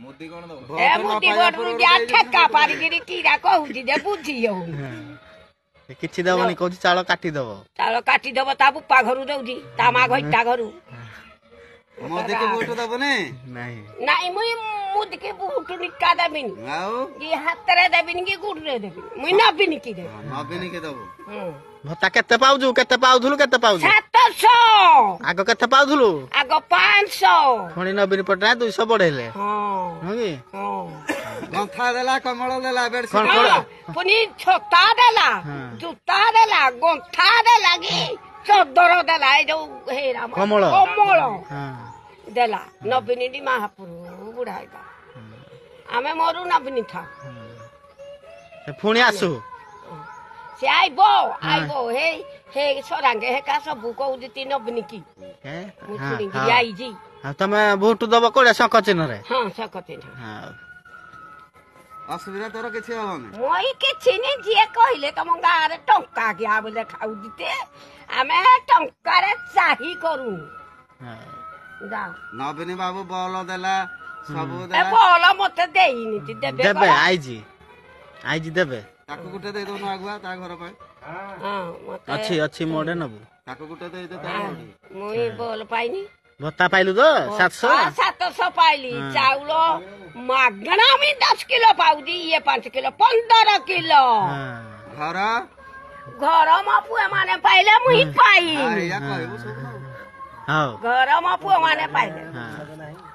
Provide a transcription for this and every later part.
मुदी कोन दो ए मुदी वोट मुझे ठेका पारिगिरी कीरा कहूची जे बुझी हो किछि दबनी कहूची चाଳ काटी दबो चाଳ काटी दबो ता बुपा घरु दउजी ता मा घइटा घरु मोदी के वोट दबो ने नहीं नाही मुई मुदी के वोट निका देबिनी आउ ये हातरे देबिनी की गुडरे देबिनी मुई नबिनी की दे नबिनी के दबो भत्ता केते पाउजु केते पाउथुलु केते पाउजु 700 आगो केते पाउथुलु आगो 500 पुणी नबीन पटना 200 बढ़ेले हां हो की गंथा देला कमल देला बेडशीट कोन कोन पुनी छोटा देला जूता देला गंथा देला की चदर देला ए जो हे राम कमल हां देला नबिनी दी महापुरु बुढ़ाईदा आमे मरु नबिनी था पुणी आसु से आइबो हे हे सोरांगे हे का सब कहू दी नबिनी की मुछुड़ी की आई जी तमे वोट दबो कोडे सकचिन रे हां सकचिन हां असुविधा तोर किछि होबनी मोई किछि नि जे कहिले तम गारे टंका किया बोले खाउ दिते आमे टंका रे चाही करू हां जा नबिनी बाबू बॉल देला सब ए देला बोल मते देइनी ती देबे देबे आईजी देबे ताको गुटे दे दोनो आगुआ ता घर पे हां मते अच्छी मोडे नबु ताको गुटे दे दे ता मोई बोल पाइनी भत्ता पाइलु तो 700 700 पाइली चाउल मागणा में 10 किलो पाउदी ये 5 किलो 15 किलो घर घर मा पुए माने पाइले मुही पाई या कहबो सब हां घर मा पुए माने पाइले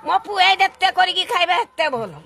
मो पुए देते करी की खाइबे हेते भलो